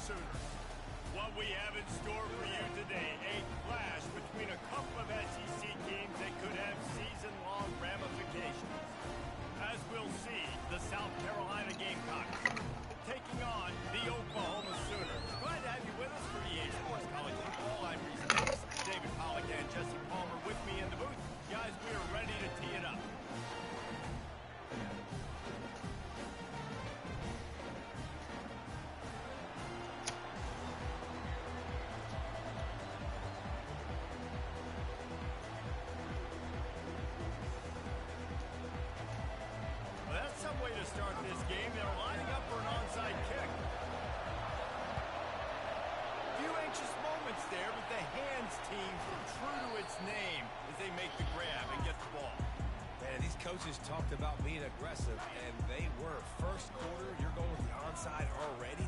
Sooners. What we have in store for you today, a clash between a couple of SEC teams that could have season-long ramifications. As we'll see, the South Carolina Gamecocks taking on the Oklahoma Sooners. Glad to have you with us for EA Sports College Football. I'm Rtcfp, David Pollack and Jesse Palmer with me in the booth. Guys, we are ready to tee it up. Way to start this game. They're lining up for an onside kick. Few anxious moments there, but the hands team true to its name as they make the grab and get the ball. Man, these coaches talked about being aggressive, and they were. First quarter, you're going with the onside already.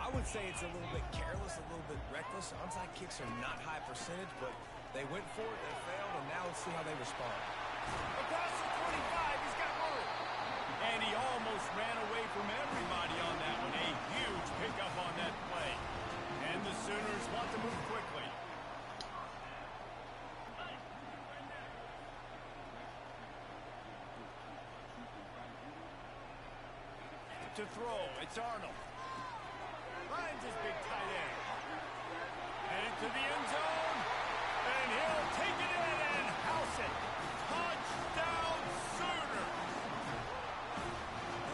I would say it's a little bit careless, a little bit reckless. Onside kicks are not high percentage, but they went for it, they failed, and now let's see how they respond. Across the 25, he's got room. And he almost ran away from everybody on that one. A huge pickup on that play. And the Sooners want to move quickly. To throw, it's Arnold. Finds his big tight end. And into the end zone. And he'll take it in and house it. Touchdown Sooners.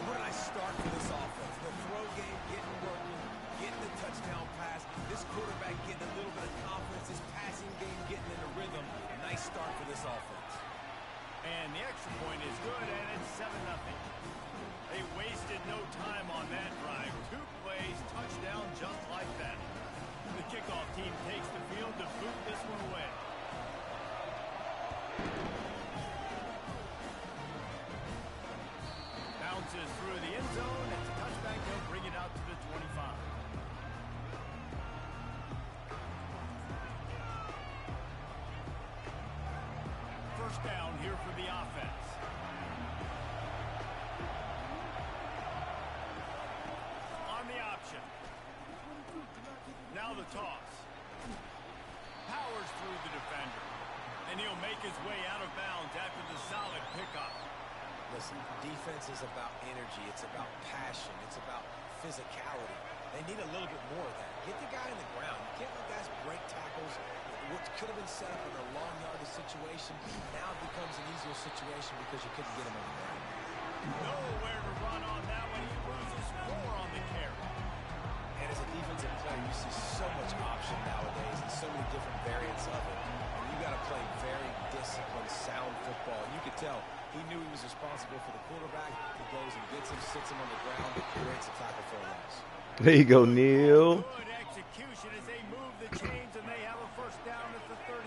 Where did I start for this offense? The throw game getting working, getting the touchdown pass. This quarterback getting a little bit of confidence. This passing game getting in a rhythm. Nice start for this offense. And the extra point is good, and it's 7-0. They wasted no time on that drive. 2 plays, touchdown just like that. The kickoff team takes the field to boot this one away. Bounces through the end zone. It's a touchback. They'll bring it out to the 25. First down here for the offense. On the option. Now the toss. Powers through the defender. And he'll make his way out of bounds after the solid pickup. Listen, defense is about energy. It's about passion. It's about physicality. They need a little bit more of that. Get the guy in the ground. You can't let guys break tackles. What could have been set up in a long yardage situation, now it becomes an easier situation because you couldn't get him on the ground. Nowhere to run on that one. He loses 4 on the carry. And as a defensive player, you see so much option nowadays and so many different variants of it. And you got to play very disciplined, sound football. And you could tell he knew he was responsible for the quarterback. He goes and gets him, sits him on the ground, and creates a tackle for a loss. There you go, Neil. Good execution as they move the chains, and they have a first down at the 38.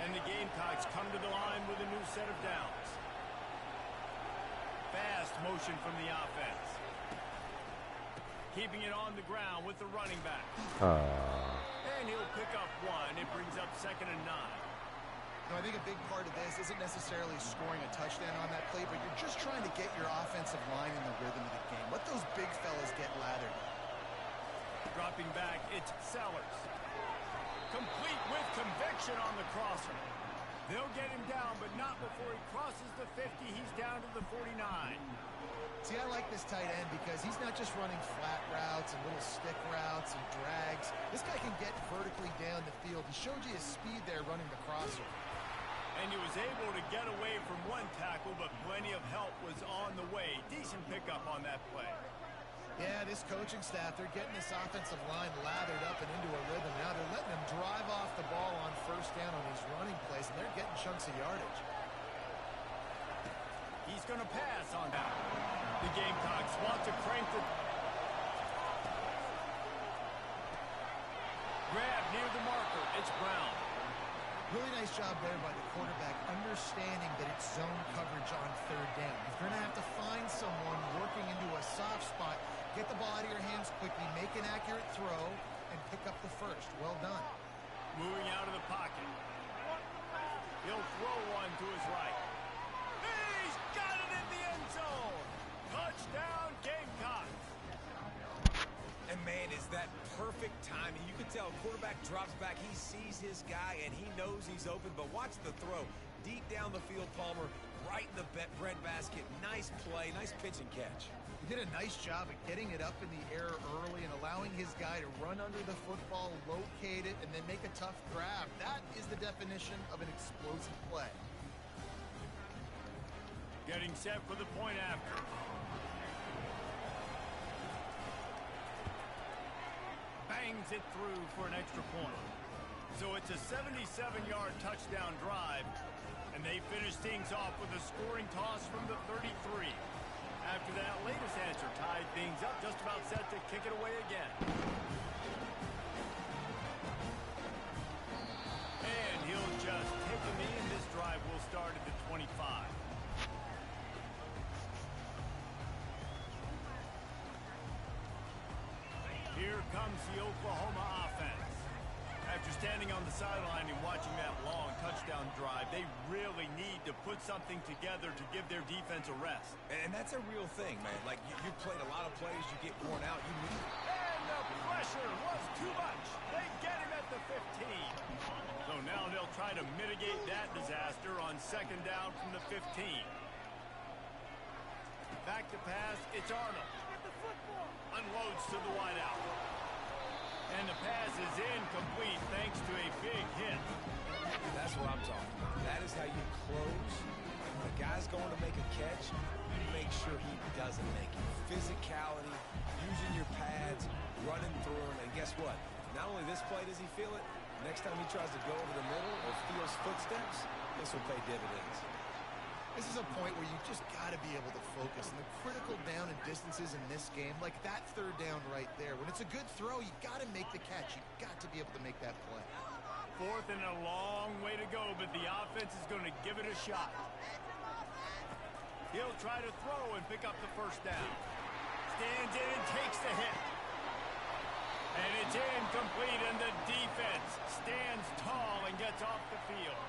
And the Gamecocks come to the line with a new set of downs. Fast motion from the offense. Keeping it on the ground with the running back. And he'll pick up 1. It brings up 2nd and 9. I think a big part of this isn't necessarily scoring a touchdown on that play, but you're just trying to get your offensive line in the rhythm of the game. Let those big fellas get lathered. Dropping back, it's Sellers. Complete with conviction on the crosser. They'll get him down, but not before he crosses the 50. He's down to the 49. See, I like this tight end because he's not just running flat routes and little stick routes and drags. This guy can get vertically down the field. He showed you his speed there running the crosser. And he was able to get away from 1 tackle, but plenty of help was on the way. Decent pickup on that play. Yeah, this coaching staff, they're getting this offensive line lathered up and into a rhythm. Now they're letting them drive off the ball on first down on these running plays, and they're getting chunks of yardage. He's going to pass on that. The Gamecocks want to crank the... Grab near the marker. It's Brown. Really nice job there by the quarterback, understanding that it's zone coverage on 3rd down. If you're going to have to find someone working into a soft spot, get the ball out of your hands quickly, make an accurate throw, and pick up the first. Well done. Moving out of the pocket. He'll throw one to his right. He's got it in the end zone. Touchdown, Gamecocks. And man, And is that perfect timing? You can tell quarterback drops back. He sees his guy, and he knows he's open. But watch the throw. Deep down the field, Palmer, right in the breadbasket. Nice play, nice pitch and catch. He did a nice job of getting it up in the air early and allowing his guy to run under the football, locate it, and then make a tough grab. That is the definition of an explosive play. Getting set for the point after. Bangs it through for an extra point. So it's a 77-yard touchdown drive, and they finish things off with a scoring toss from the 33. After that latest answer tied things up, just about set to kick it away again. And he'll just take a knee, and this drive will start at the 25. Here comes the Oklahoma offense. After standing on the sideline and watching that long touchdown drive, they really need to put something together to give their defense a rest. And that's a real thing, man. Like, you played a lot of plays, you get worn out. And the pressure was too much. They get him at the 15. So now they'll try to mitigate that disaster on second down from the 15. Back to pass, it's Arnold. Unloads to the wideout. And the pass is incomplete thanks to a big hit. That's what I'm talking about. That is how you close. When a guy's going to make a catch, you make sure he doesn't make it. Physicality, using your pads, running through him. And guess what? Not only this play does he feel it, next time he tries to go over the middle or feels footsteps, this will pay dividends. This is a point where you just got to be able to focus. And the critical down and distances in this game, like that third down right there, when it's a good throw, you got to make the catch. You got to be able to make that play. Fourth and a long way to go, but the offense is going to give it a shot. He'll try to throw and pick up the first down. Stands in and takes the hit. And it's incomplete, and the defense stands tall and gets off the field.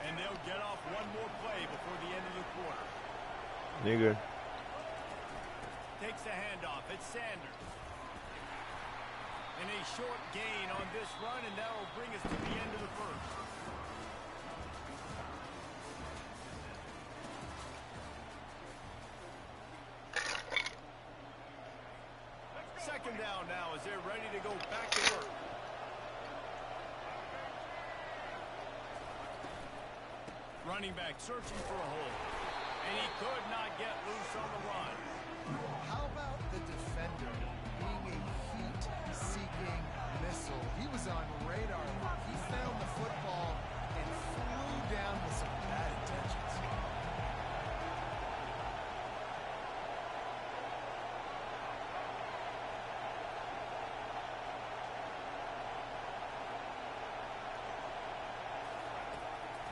And they'll get off one more play before the end of the quarter. Nigger. Takes the handoff. It's Sanders. And a short gain on this run, and that will bring us to the end of the first. Second down now as they're ready to go back to work. Running back searching for a hole. And he could not get loose on the run. How about the defender being a heat-seeking missile? He was on radar. He found the football and flew down with some bad intentions.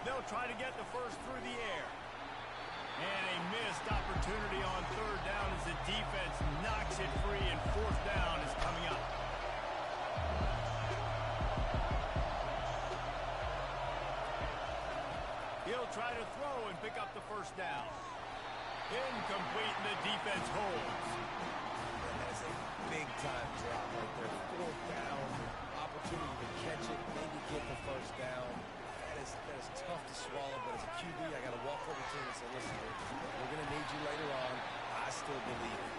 They'll try to get the first through the air. And a missed opportunity on third down as the defense knocks it free, and fourth down is coming up. He'll try to throw and pick up the first down. Incomplete, and the defense holds. That is a big-time drop right there. Fourth down, opportunity to catch it, maybe get the first down. That is tough to swallow, but as a QB, I got to walk over to him and say, listen, we're going to need you later on. I still believe it.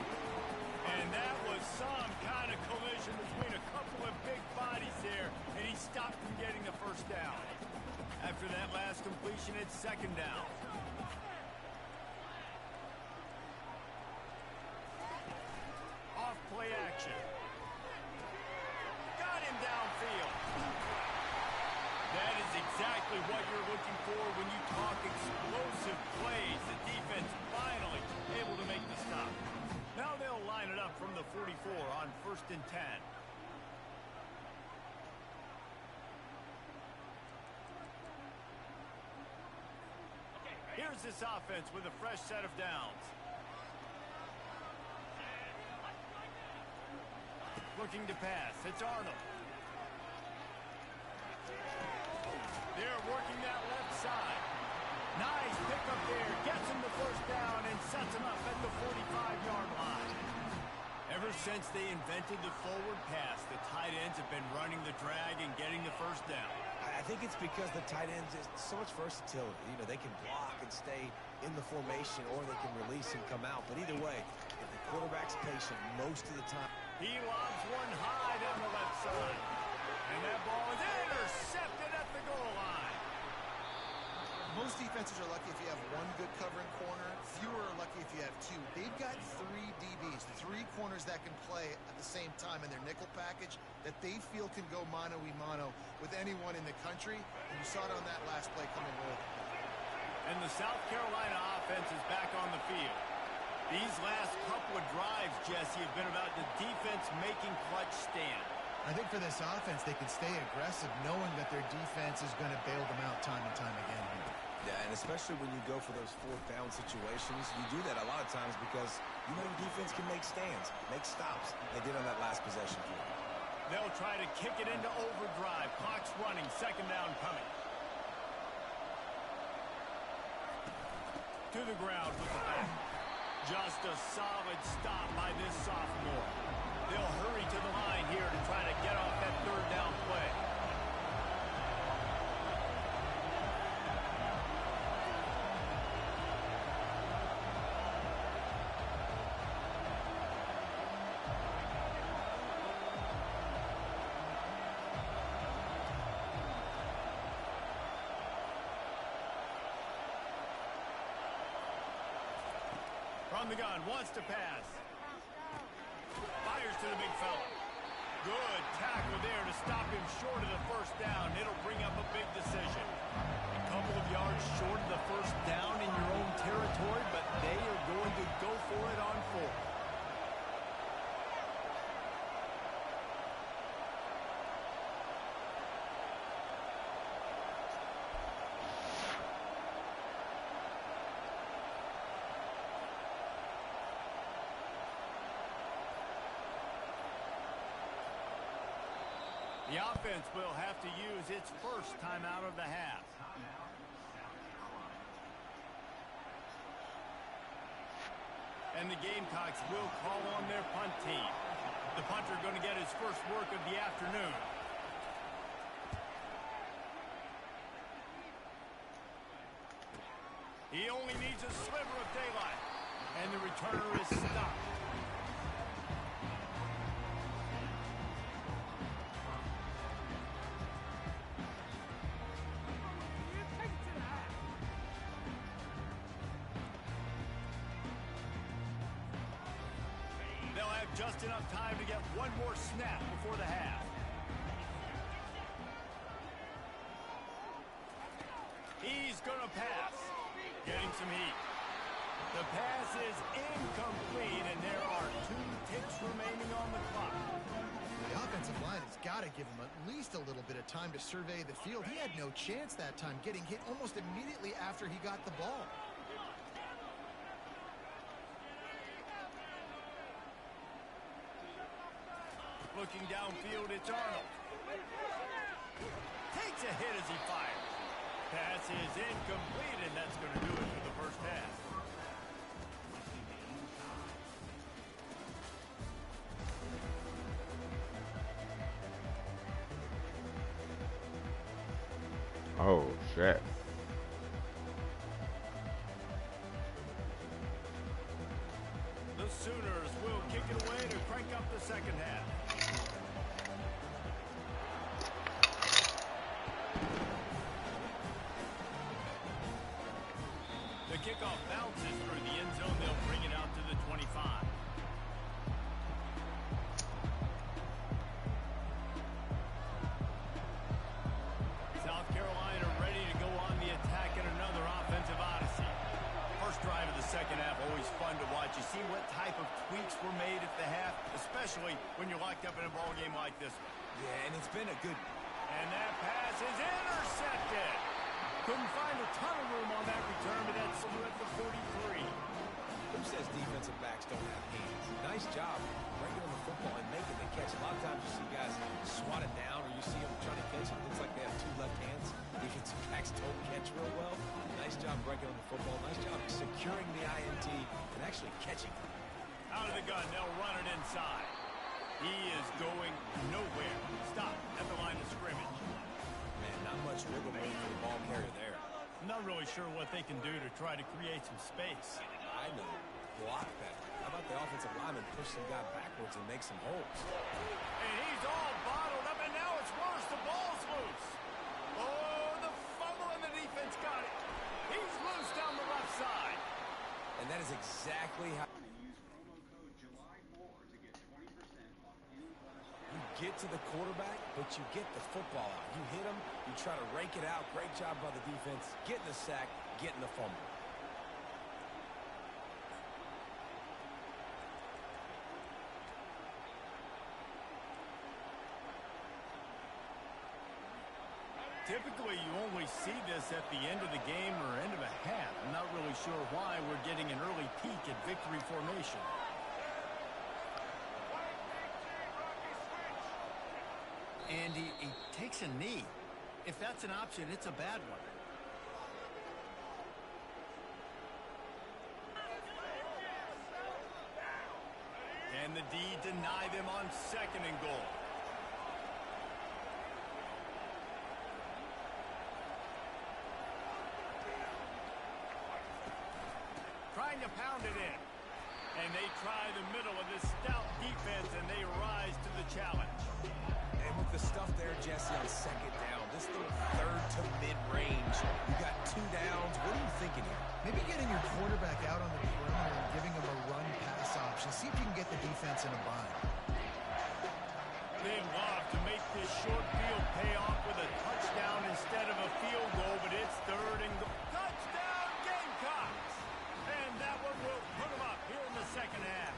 And that was some kind of collision between a couple of big bodies there, and he stopped from getting the first down. After that last completion, it's second down. Off play action. Got him downfield. That is exactly what you're looking for when you talk explosive plays. The defense finally able to make the stop. Now they'll line it up from the 44 on 1st and 10. Here's this offense with a fresh set of downs. Looking to pass. It's Arnold. They're working that left side. Nice pickup there. Gets him the first down and sets him up at the 45-yard line. Ever since they invented the forward pass, the tight ends have been running the drag and getting the first down. I think it's because the tight ends is so much versatility. You know, they can block and stay in the formation, or they can release and come out. But either way, if the quarterback's patient most of the time. He lobs one high down the left side. And that ball is intercepted at the goal line. Most defenses are lucky if you have one good covering corner. Fewer are lucky if you have two. They've got 3 DBs, 3 corners that can play at the same time in their nickel package that they feel can go mano-a-mano with anyone in the country. And you saw it on that last play coming with. And the South Carolina offense is back on the field. These last couple of drives, Jesse, have been about the defense making clutch stand. I think for this offense, they can stay aggressive knowing that their defense is going to bail them out time and time again here. Yeah, and especially when you go for those 4th down situations, you do that a lot of times because you know the defense can make stands, make stops. They did on that last possession for them. They'll try to kick it into overdrive. Clock's running, 2nd down coming. To the ground with the back. Just a solid stop by this sophomore. They'll hurry to the line here to try to get off that 3rd down play. From the gun, wants to pass. Fires to the big fella. Good tackle there to stop him short of the 1st down. It'll bring up a big decision. A couple of yards short of the 1st down in your own territory, but they are going to go for it on 4th. The offense will have to use its 1st timeout of the half. And the Gamecocks will call on their punt team. The punter going to get his first work of the afternoon. He only needs a sliver of daylight. And the returner is stopped. Just enough time to get one more snap before the half. He's going to pass. Getting some heat. The pass is incomplete, and there are 2 ticks remaining on the clock. The offensive line has got to give him at least a little bit of time to survey the field. He had no chance that time, getting hit almost immediately after he got the ball. Looking downfield, it's Arnold. Takes a hit as he fires. Pass is incomplete, and that's going to do it for the 1st half. Oh, shit. The Sooners will kick it away to crank up the 2nd half. The kickoff bounces through the end zone. They'll bring it out to the 25. South Carolina ready to go on the attack in another offensive odyssey. First drive of the 2nd half, always fun to watch. You see what type of tweaks were made at the half, especially when you're locked up in a ball game like this one. Yeah, and it's been a good... And that pass is intercepted. Couldn't find a ton of room on that return, but that's through at the 43. Who says defensive backs don't have hands? Nice job bringing on the football and making the catch. A lot of times you see guys swat it down, or you see them trying to catch it. It looks like they have 2 left hands. Defensive backs don't catch real well. Nice job breaking on the football. Nice job securing the INT and actually catching it. Out of the gun, they'll run it inside. He is going nowhere. Stop at the line of scrimmage. Man, not much wiggle room for the ball carrier there. I'm not really sure what they can do to try to create some space. I know. Block better. How about the offensive lineman push some guy backwards and make some holes? And he's all bottled up, and now it's worse. The ball's loose. Oh, the fumble, and the defense got it. He's loose down the left side. And that is exactly how you get to the quarterback, but you get the football out. You hit him, you try to rake it out. Great job by the defense. Getting the sack, getting the fumble. Typically, you only see this at the end of the game or end of a half. I'm not really sure why we're getting an early peek at victory formation. And he takes a knee. If that's an option, it's a bad one. Can the D deny them on 2nd and goal? Trying to pound it in. And they try the middle of this stout defense, and they rise to the challenge. And with the stuff there, Jesse, on 2nd down, this little 3rd to mid-range, you got 2 downs. What are you thinking here? Maybe getting your quarterback out on the perimeter and giving him a run-pass option. See if you can get the defense in a bind. They'd love to make this short field pay off with a touchdown instead of a field goal, but it's 3rd and goal. Touchdown, Gamecocks! And that one will put them up here in the 2nd half.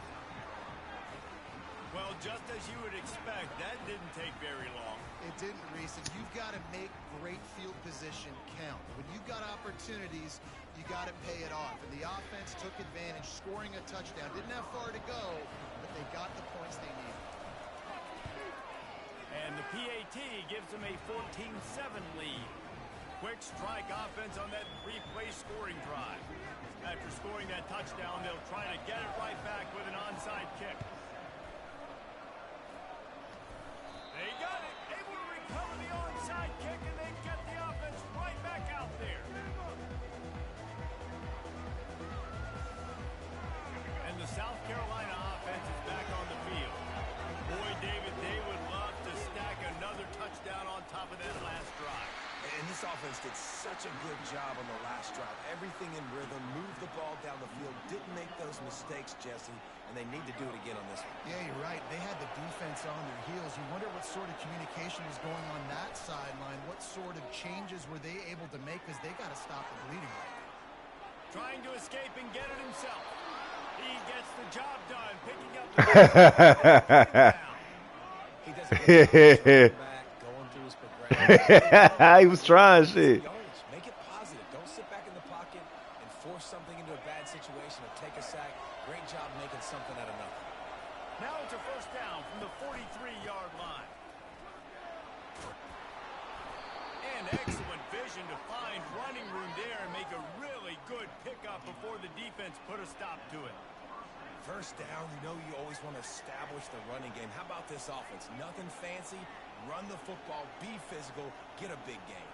Well, just as you would expect, that didn't take very long. It didn't, Reese, and you've got to make great field position count. When you've got opportunities, you got to pay it off. And the offense took advantage, scoring a touchdown. Didn't have far to go, but they got the points they needed. And the PAT gives them a 14-7 lead. Quick strike offense on that 3-play scoring drive. After scoring that touchdown, they'll try to get it right back with an onside kick. They got it. Able to recover the onside kick, and they get the offense right back out there. And the South Carolina offense is back on the field. Boy, David, they would love to stack another touchdown on top of that last drive. And this offense did such a good job on the last drive. Everything in rhythm, moved the ball down the field, didn't make those mistakes, Jesse, and they need to do it again on this one. Yeah, you're right. They had the defense on their heels. You wonder what sort of communication was going on that sideline. What sort of changes were they able to make, because they got to stop the bleeding right now. Trying to escape and get it himself. He gets the job done, picking up the He doesn't get the back, going through his progression. He was trying shit. Make it positive. Don't sit back in the pocket and force something into a bad situation or take a sack. Great job making something out of nothing. Now it's a 1st down from the 43-yard line. And excellent vision to find running room there and make a really good pickup before the defense put a stop to it. 1st down, you know you always want to establish the running game. How about this offense? Nothing fancy. Run the football, be physical, get a big game.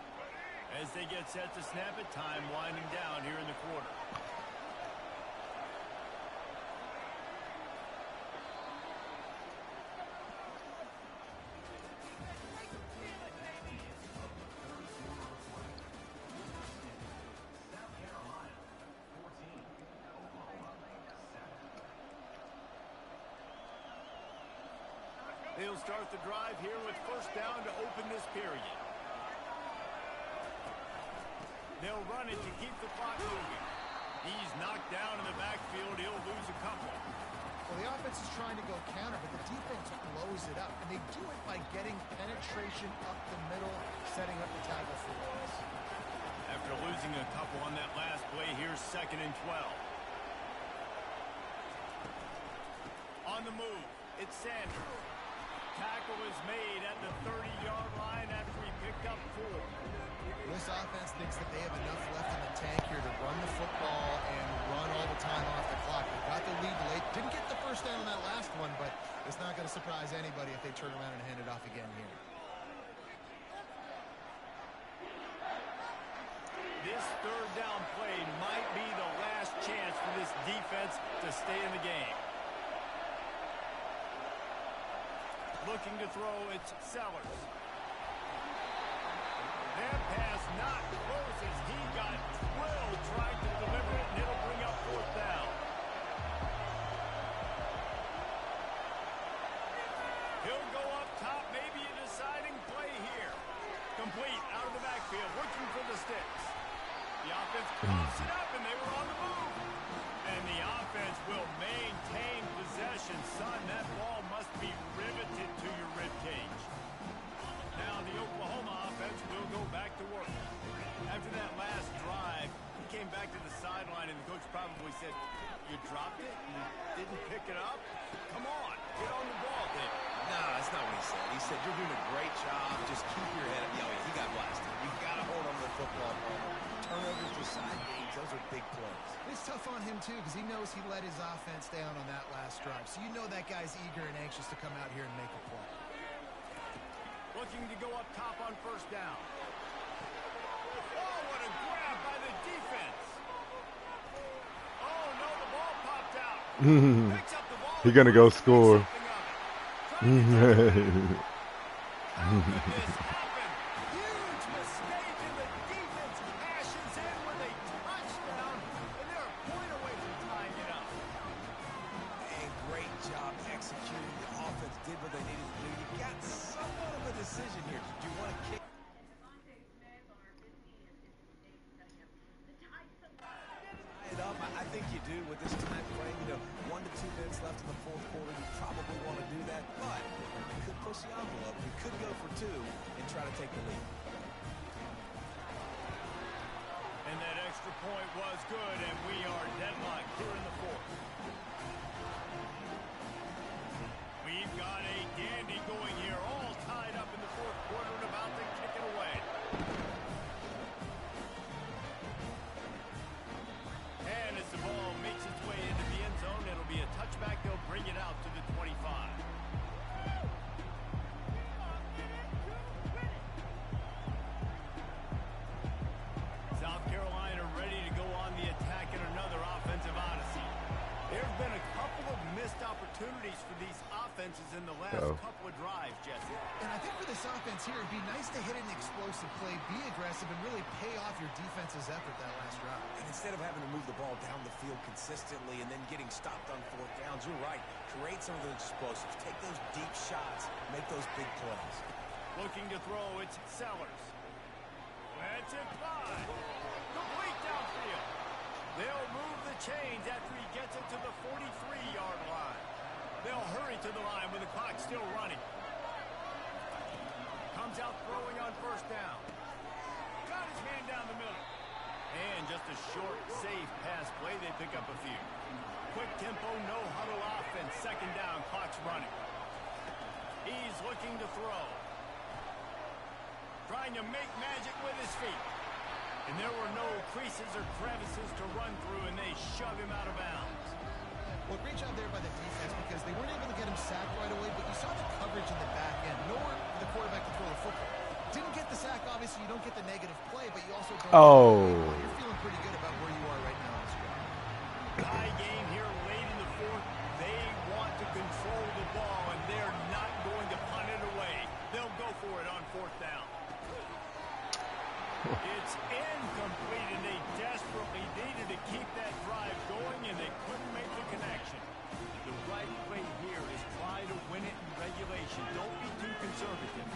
As they get set to snap it, time winding down here in the quarter. They'll start the drive here with 1st down to open this period. They'll run it to keep the clock moving. He's knocked down in the backfield. He'll lose a couple. Well, the offense is trying to go counter, but the defense blows it up. And they do it by getting penetration up the middle, setting up the tackle for loss. After losing a couple on that last play, here's 2nd and 12. On the move, it's Sanders. Tackle is made at the 30-yard line after he picked up 4. This offense thinks that they have enough left in the tank here to run the football and run all the time off the clock. They got the lead late, didn't get the 1st surprise anybody if they turn around and hand it off again here. This third down play might be the last chance for this defense to stay in the game. Looking to throw, it's Sellers. That pass not close as he got drilled trying to deliver it, and it'll bring up fourth down. He'll go up top, maybe a deciding play here. Complete, out of the backfield, looking for the sticks. The offense coughs it up, and they were on the move. And the offense will maintain possession. Son, that ball must be riveted to your ribcage. Now the Oklahoma offense will go back to work. After that last drive, he came back to the sideline, and the coach probably said, "You dropped it? You didn't pick it up? Come on, get on the ball, David." No, that's not what he said. He said, "You're doing a great job. Just keep your head up." Yeah, he got blasted. You got to hold on to the football, Palmer. Turnovers decide games. Those are big plays. It's tough on him, too, because he knows he let his offense down on that last drive. So you know that guy's eager and anxious to come out here and make a play. Looking to go up top on first down. Oh, what a grab by the defense. Oh, no, the ball popped out. Picks up the ball. He's going to go score. How could this happen? Huge mistake, and the defense cashes in with a touchdown, and they're a point away from tying it up. And great job executing. The offense did what they needed to do. You got somewhat of a decision here. Do you want to kick it up? I think you do with this time frame. 1 to 2 minutes left in the fourth quarter. You probably want to do that, but you could push the envelope. You could go for 2 and try to take the lead. And that extra point was good, and we are deadlocked here in the fourth. We've got a dandy going here, all tied up in the fourth quarter and about to kick it away. And as the ball makes its way into the end zone, it'll be a touchback. They'll bring it out to the 25. South Carolina ready to go on the attack in another offensive odyssey. There have been a couple of missed opportunities for these offenses in the last couple of drives, Jesse. And I think for this offense here, it'd be nice to hit an explosive play, be aggressive, and really pay off your defense's effort that last drive. And instead of having to move the ball down the field consistently and then getting stopped on fourth downs, you're right. Create some of those explosives. Take those deep shots. Make those big plays. Looking to throw, it's Sellers. That's it by. Complete downfield. They'll move the chains after he gets it to the 43-yard line. They'll hurry to the line with the clock still running. Comes out throwing on first down. Got his man down the middle. And just a short, safe pass play. They pick up a few. Quick tempo, no huddle offense. Second down, clock's running. He's looking to throw. Trying to make magic with his feet. And there were no creases or crevices to run through, and they shove him out of bounds. Well, great job there by the defense because they weren't able to get him sacked right away, but you saw the coverage in the back end. Nowhere for the quarterback to throw the football. Didn't get the sack, obviously. You don't get the negative play, but you also don't. You're feeling pretty good about where you are right now in this drive. High game here late in the fourth. They want to control the ball, and they're not going to punt it away. They'll go for it on fourth down. It's incomplete, and they desperately needed to keep that drive going, and they couldn't make the connection. The right play here is try to win it in regulation. Don't be too conservative.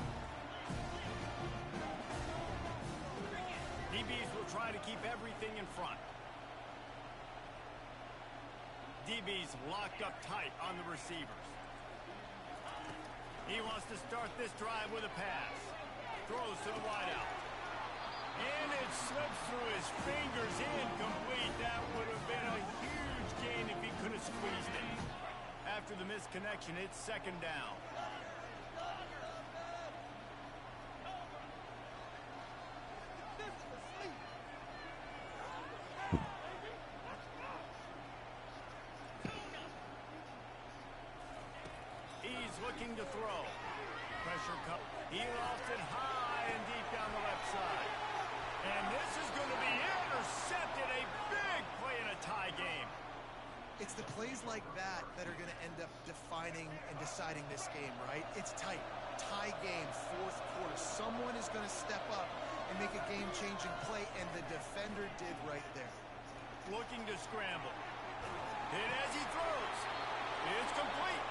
DBs will try to keep everything in front. DBs locked up tight on the receivers. He wants to start this drive with a pass. Throws to the wideout. And it slips through his fingers, incomplete. That would have been a huge gain if he could have squeezed it. After the misconnection, it's second down. He's looking to throw. Pressure cup. He lost it high and deep down the left side. And this is going to be intercepted. A big play in a tie game. It's the plays like that that are going to end up defining and deciding this game, right? It's tight. Tie game, fourth quarter. Someone is going to step up and make a game-changing play, and the defender did right there. Looking to scramble. Hit as he throws. It's complete.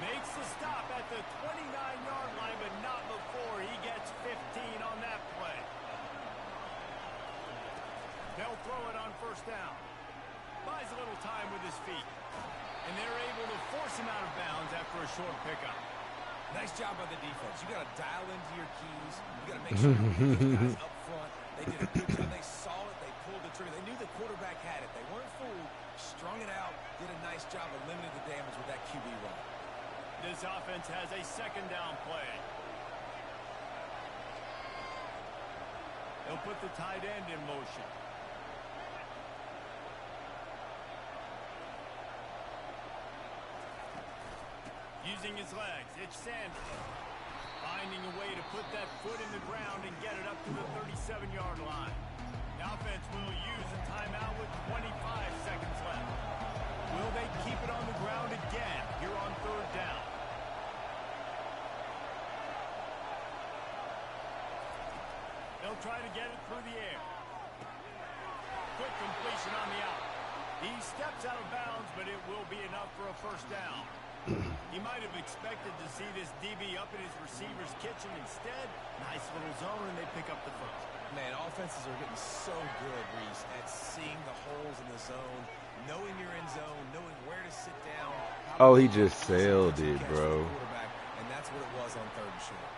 Makes the stop at the 29-yard line, but not before he gets 15 on that play. They'll throw it on first down. Buys a little time with his feet. And they're able to force him out of bounds after a short pickup. Nice job by the defense. You got to dial into your keys. You got to make sure those guys up front. They did a good job. They saw it. They pulled the trigger. They knew the quarterback had it. They weren't fooled. Strung it out. Did a nice job of limiting the damage with that QB run. This offense has a second down play. They'll put the tight end in motion. Using his legs, it's Sanders. Finding a way to put that foot in the ground and get it up to the 37-yard line. The offense will use a timeout with 25 seconds left. Will they keep it on the ground again here on third down? They'll try to get it through the air. Quick completion on the out. He steps out of bounds, but it will be enough for a first down. He might have expected to see this DB up in his receiver's kitchen. Instead, nice little zone, and they pick up the first. Man, offenses are getting so good, Reese, at seeing the holes in the zone, knowing you're in zone, knowing where to sit down. Oh, he just sailed it, bro. And that's what it was on third and short.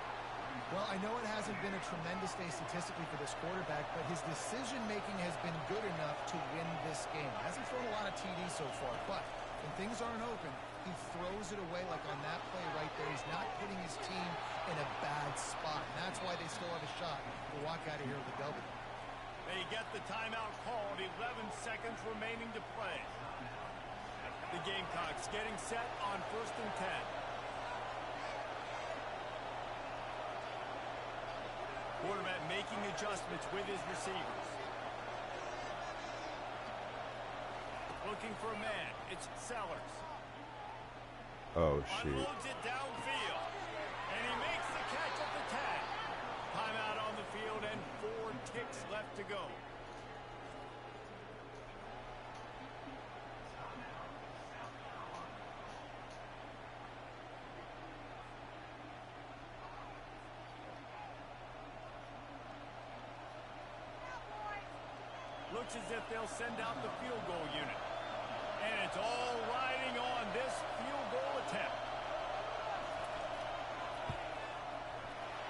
Well, I know it hasn't been a tremendous day statistically for this quarterback, but his decision-making has been good enough to win this game. Hasn't thrown a lot of TDs so far, but when things aren't open, he throws it away like on that play right there. He's not putting his team in a bad spot, and that's why they still have a shot to walk out of here with a W. They get the timeout called. 11 seconds remaining to play. The Gamecocks getting set on 1st and 10. Quarterback making adjustments with his receivers. Looking for a man. It's Sellers. Oh, shit. Unloads it downfield. And he makes the catch at the 10. Timeout on the field and 4 ticks left to go. Looks as if they'll send out the field goal unit. And it's all riding on this field goal attempt.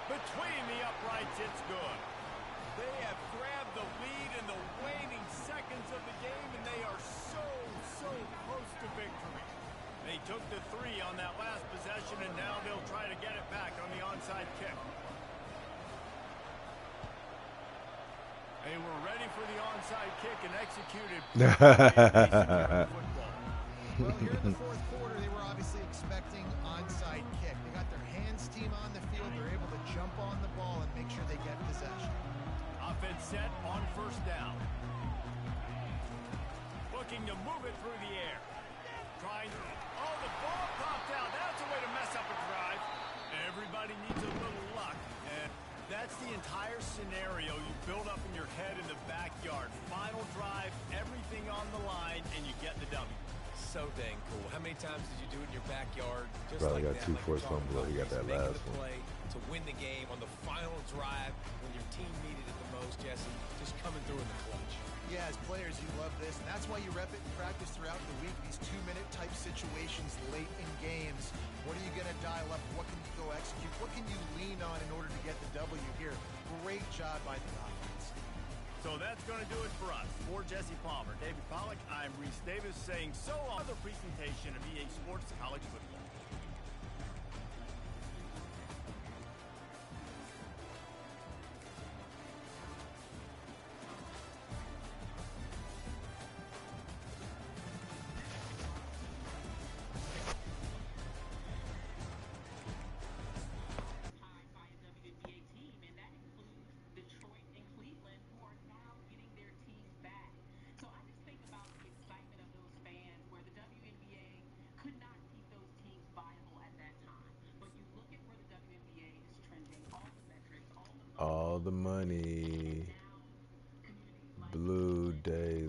Between the uprights, it's good. They have grabbed the lead in the waning seconds of the game, and they are so close to victory. They took the 3 on that last possession, and now they'll try to get it back on the onside kick. They were ready for the onside kick and executed. Well, here in the fourth quarter, they were obviously expecting onside kick. They got their hands team on the field. They're able to jump on the ball and make sure they get possession. Offense set on first down. Looking to move it through the air. Trying to... Oh, the ball popped out. That's a way to mess up a drive. Everybody needs a little luck. And that's the entire scenario you build up in your head in the backyard. Final drive, everything on the line, and you get the W. So dang cool. How many times did you do it in your backyard? Just Probably like got that, 2 like forced fumbles. He got that last the one. play to win the game on the final drive when your team needed it the most, Jesse. Just coming through in the clutch. Yeah, as players, you love this, and that's why you rep it in practice throughout the week. These 2-minute type situations late in games. What are you going to dial up? What can you go execute? What can you lean on in order to get the W here? Great job by the offense. So that's going to do it for us. For Jesse Palmer, David Pollack, I'm Reese Davis saying so on the presentation of EA Sports College Football. the money. Blue Daily.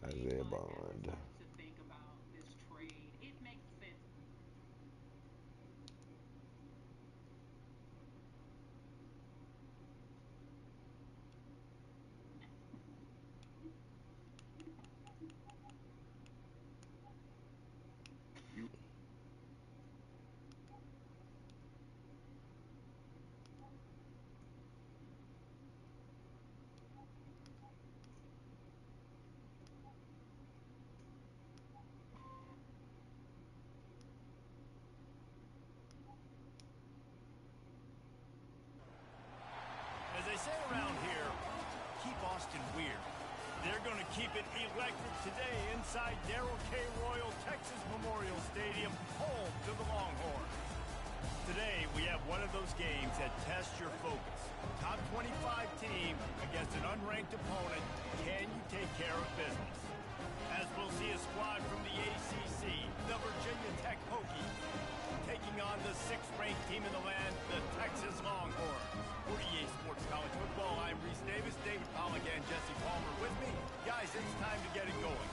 Isaiah Bond. As they say around here, keep Austin weird. They're going to keep it electric today inside Darrell K. Royal Texas Memorial Stadium, home to the Longhorns. Today, we have one of those games that tests your focus. Top 25 team against an unranked opponent. Can you take care of business? As we'll see a squad from the ACC, the Virginia Tech Hokies, taking on the 6th-ranked team in the land, the Texas Longhorns. For EA Sports College Football, I'm Reese Davis, David Pollock, and Jesse Palmer with me. Guys, it's time to get it going.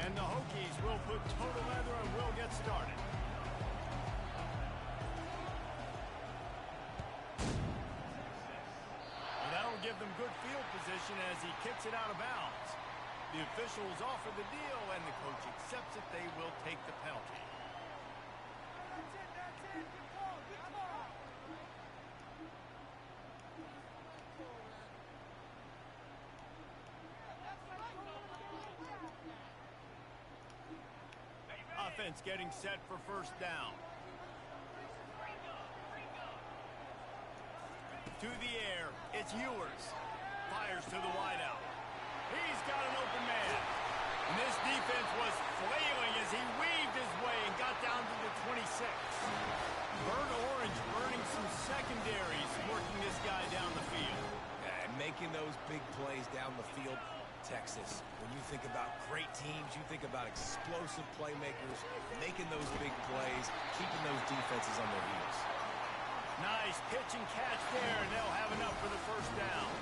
And the Hokies will put total leather and will get started. Well, that'll give them good field position as he kicks it out of bounds. The officials offer the deal, and the coach accepts it. They will take the penalty. Offense getting set for first down. To the air, it's Ewers. Fires to the wideout. He's got an open man. And this defense was flailing as he weaved his way and got down to the 26. Burnt orange burning some secondaries, working this guy down the field. And making those big plays down the field. Texas, when you think about great teams, you think about explosive playmakers, making those big plays, keeping those defenses on their heels. Nice pitch and catch there, and they'll have enough for the first down.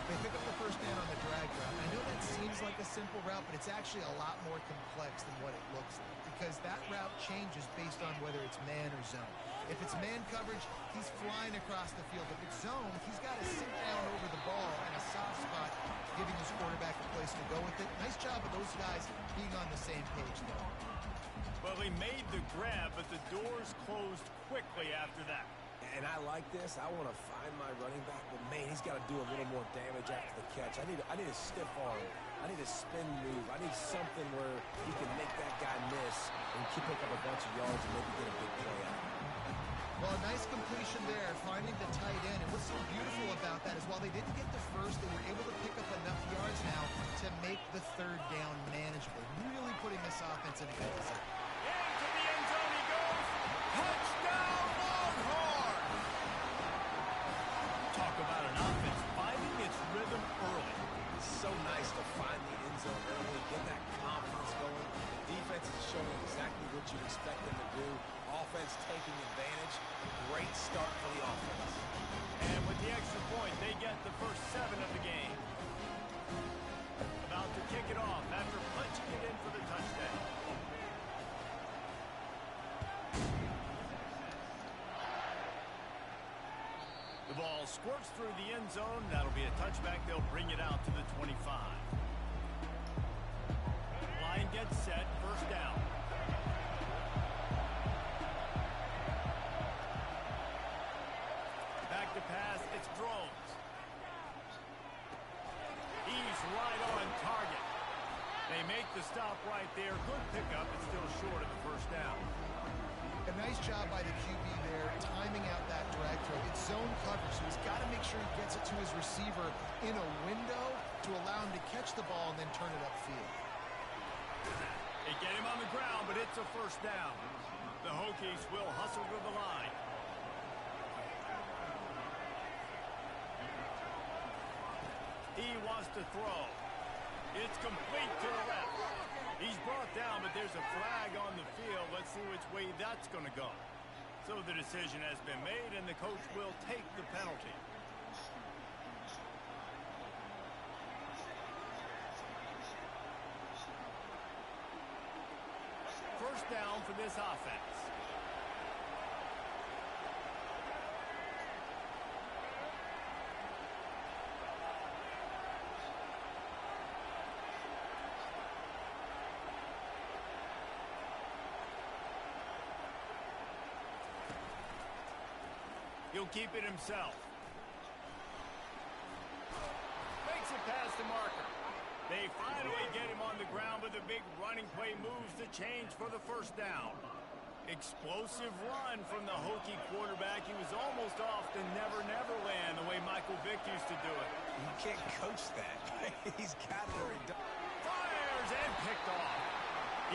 They pick up the first down on the drag route. I know that seems like a simple route, but it's actually a lot more complex than what it looks like, because that route changes based on whether it's man or zone. If it's man coverage, he's flying across the field. If it's zone, he's got to sit down over the ball in a soft spot, giving his quarterback a place to go with it. Nice job of those guys being on the same page, though. Well, he made the grab, but the doors closed quickly after that. And I like this. I want to find my running back, but man, he's got to do a little more damage after the catch. I need a stiff arm. I need a spin move. I need something where he can make that guy miss and pick up a bunch of yards and maybe get a big play out. Well, a nice completion there, finding the tight end. And what's so beautiful about that is while they didn't get the first, they were able to pick up enough yards now to make the third down manageable. Really putting this offense in a good position. Into the end zone he goes. Touchdown, Longhorns! Talk about an offense finding its rhythm early. It's so nice to find the end zone early, get that confidence going. The defense is showing exactly what you expect them to do. Offense taking advantage. A great start for the offense. And with the extra point, they get the first 7 of the game. About to kick it off after punching it in for the touchdown. The ball squirts through the end zone. That'll be a touchback. They'll bring it out to the 25. Line gets set. First down. make the stop right there. Good pickup, but still short of the first down. A nice job by the QB there, timing out that drag throw. It's zone coverage, so he's got to make sure he gets it to his receiver in a window to allow him to catch the ball and then turn it upfield. They get him on the ground, but it's a first down. The Hokies will hustle to the line. He wants to throw. It's complete to the left. He's brought down, but there's a flag on the field. Let's see which way that's going to go. So the decision has been made, and the coach will take the penalty. First down for this offense. He'll keep it himself. Makes it past the marker. They finally get him on the ground, but the big running play moves the change for the first down. Explosive run from the Hokie quarterback. He was almost off to Never Never Land, the way Michael Vick used to do it. You can't coach that. He's got it already done. Fires and picked off.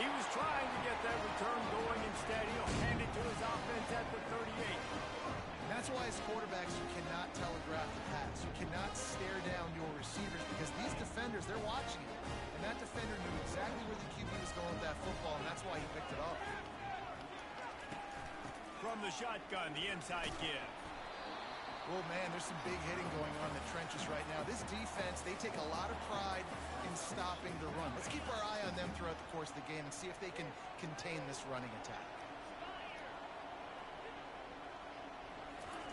He was trying to get that return going. Instead, he'll hand it to his offense at the 38. That's why as quarterbacks you cannot telegraph the pass. You cannot stare down your receivers because these defenders, they're watching you. And that defender knew exactly where the QB was going with that football, and that's why he picked it up. From the shotgun, the inside give. Well, man, there's some big hitting going on in the trenches right now. This defense, they take a lot of pride in stopping the run. Let's keep our eye on them throughout the course of the game and see if they can contain this running attack.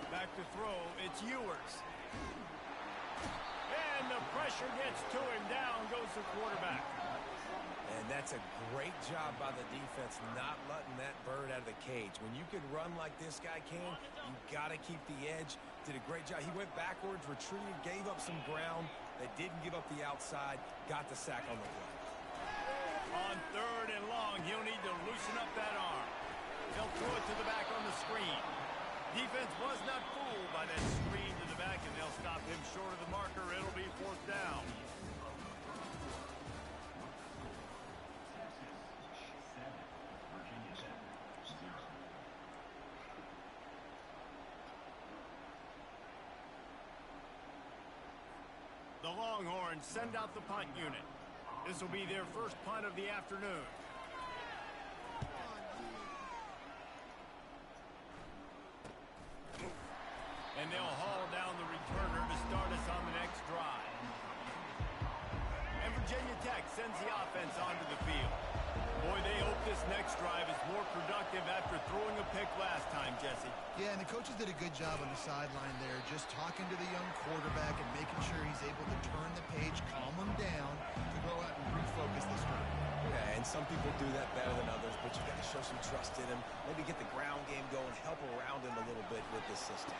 Back to throw, it's Ewers. And the pressure gets to him. Down goes the quarterback. And that's a great job by the defense not letting that bird out of the cage. When you can run like this guy can, you got to keep the edge. Did a great job. He went backwards, retreated, gave up some ground. They didn't give up the outside, got the sack on the play. On third and long, he'll need to loosen up that arm. They'll throw it to the back on the screen. Defense was not fooled by that screen to the back, and they'll stop him short of the marker. It'll be fourth down. The Longhorns send out the punt unit. This will be their first punt of the afternoon. And they'll haul down the returner to start us on the next drive. And Virginia Tech sends the offense onto the field. Boy, they hope this next drive is more productive after throwing a pick last time, Jesse. Yeah, and the coaches did a good job on the sideline there, just talking to the young quarterback and making sure he's able to turn the page, calm him down, to go out and refocus this drive. Yeah, and some people do that better than others, but you got to show some trust in him. Maybe get the ground game going, help around him a little bit with this system.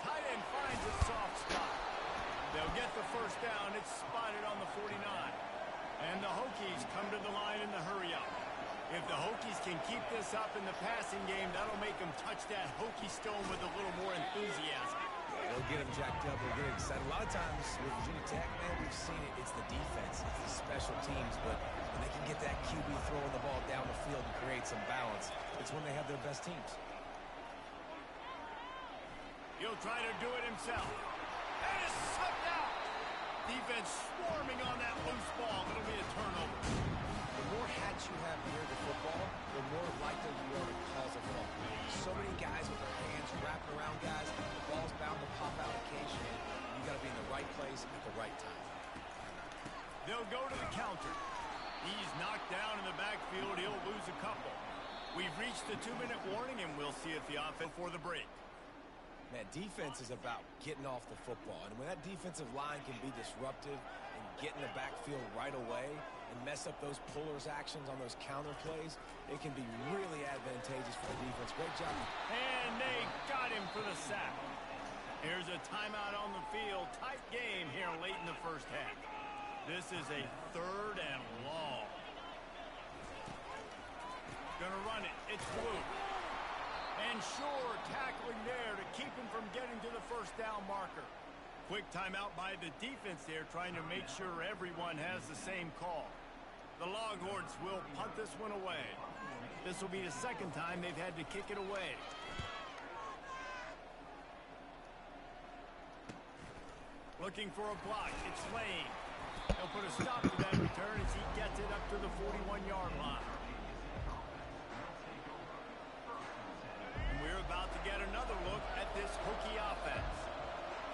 Tight end finds a soft spot. They'll get the first down. It's spotted on the 49. And the Hokies come to the line in the hurry-up. If the Hokies can keep this up in the passing game, that'll make them touch that Hokie stone with a little more enthusiasm. They'll get them jacked up. They'll get excited. A lot of times with Virginia Tech, man, we've seen it. It's the defense. It's the special teams. But when they can get that QB throwing the ball down the field and create some balance, it's when they have their best teams. He'll try to do it himself. And it's sucked out. Defense swarming on that loose ball. It'll be a turnover. The more hats you have near the football, the more likely you are to cause a fumble. So many guys with their hands wrapping around guys. The ball's bound to pop out occasionally. You got to be in the right place at the right time. They'll go to the counter. He's knocked down in the backfield. He'll lose a couple. We've reached the 2-minute warning, and we'll see if the offense for the break. Man, defense is about getting off the football. And when that defensive line can be disruptive and get in the backfield right away and mess up those pullers actions on those counter plays, it can be really advantageous for the defense. Great job. And they got him for the sack. Here's a timeout on the field. Tight game here late in the first half. This is a 3rd and long. Gonna run it. It's Blue. And sure, tackling there to keep him from getting to the first down marker. Quick timeout by the defense there, trying to make sure everyone has the same call. The Longhorns will punt this one away. This will be the 2nd time they've had to kick it away. Looking for a block. It's Lane. He'll put a stop to that return as he gets it up to the 41-yard line. And we're about to get another look at this hooky offense.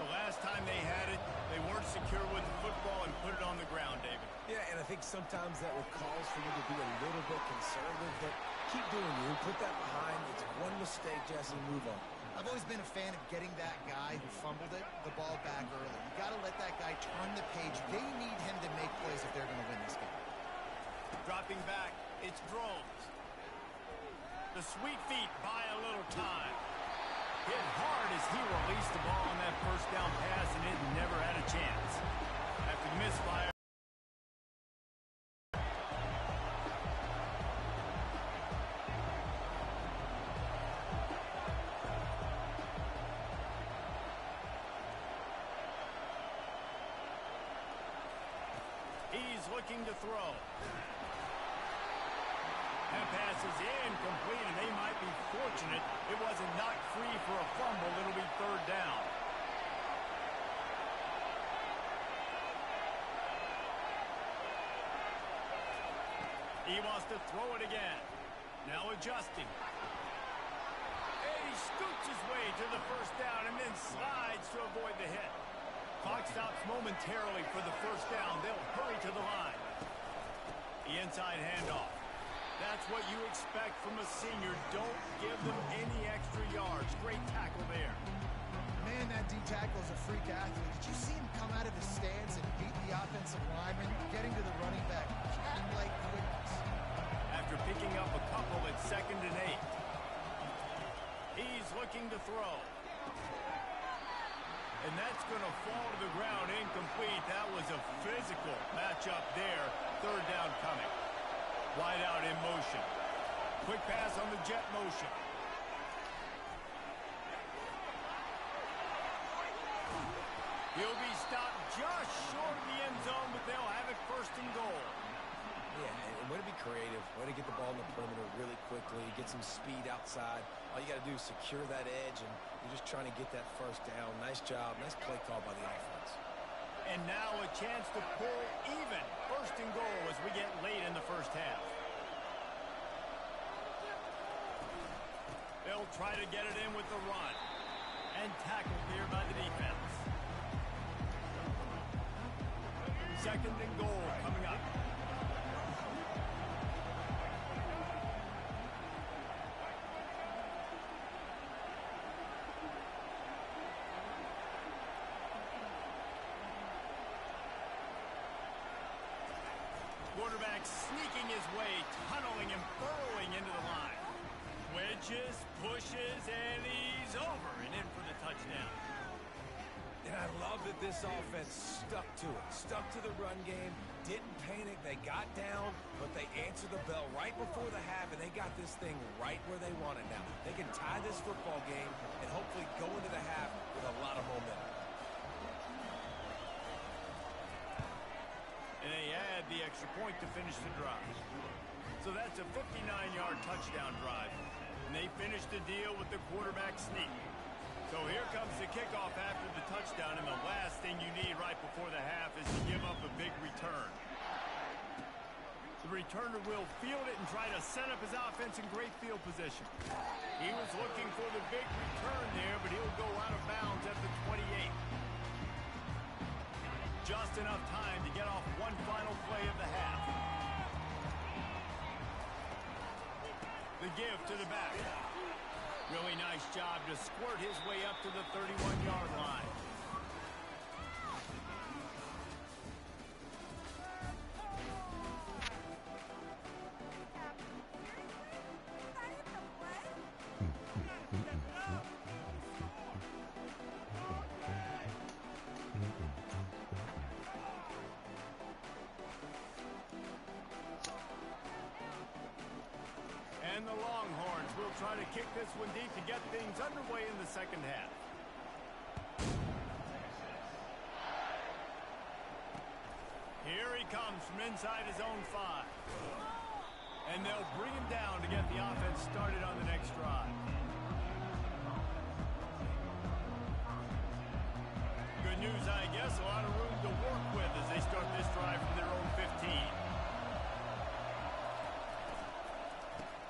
The last time they had it, they weren't secure with the football and put it on the ground, David. Yeah, and I think sometimes that would cause for you to be a little bit conservative, but keep doing you. Put that behind. It's one mistake, Jesse. Move on. I've always been a fan of getting that guy who fumbled it, the ball back early. You got to let that guy turn the page. They need him to make plays if they're going to win this game. Dropping back, it's Drones. The sweet feet buy a little time. Hit hard as he released the ball on that first down pass, and it never had a chance. After the misfire. He's looking to throw. That pass is incomplete, and they might be fortunate it wasn't knocked free for a fumble. It'll be 3rd down. He wants to throw it again. Now adjusting. And he scoots his way to the first down and then slides to avoid the hit. Clock stops momentarily for the first down. They'll hurry to the line. The inside handoff. That's what you expect from a senior. Don't give them any extra yards. Great tackle there. Man, that D-tackle is a freak athlete. Did you see him come out of his stance and beat the offensive lineman, getting to the running back? Cat-like quickness. After picking up a couple at 2nd and 8. He's looking to throw. And that's going to fall to the ground incomplete. That was a physical matchup there. 3rd down coming. Wide out in motion. Quick pass on the jet motion. He'll be stopped just short of the end zone, but they'll have it 1st and goal. Yeah, and way to be creative. Way to get the ball in the perimeter really quickly. Get some speed outside. All you got to do is secure that edge, and you're just trying to get that first down. Nice job. Nice play call by the offense. And now a chance to pull even. 1st and goal as we get late in the first half. They'll try to get it in with the run. And tackled here by the defense. 2nd and goal coming up. Quarterback sneaking his way, tunneling and burrowing into the line. Wedges, pushes, and he's over and in for the touchdown. And I love that this offense stuck to it. Stuck to the run game. Didn't panic. They got down, but they answered the bell right before the half, and they got this thing right where they want it now. They can tie this football game and hopefully go into the half with a lot of momentum. And they add the extra point to finish the drive. So that's a 59-yard touchdown drive. And they finish the deal with the quarterback sneak. So here comes the kickoff after the touchdown, and the last thing you need right before the half is to give up a big return. The returner will field it and try to set up his offense in great field position. He was looking for the big return there, but he'll go out of bounds at the 28. Just enough time to get off one final play of the half. The give to the back. Really nice job to squirt his way up to the 31-yard line. Longhorns will try to kick this one deep to get things underway in the second half. Here he comes from inside his own 5. And they'll bring him down to get the offense started on the next drive. Good news, I guess. A lot of room to work with as they start this drive from their own 15.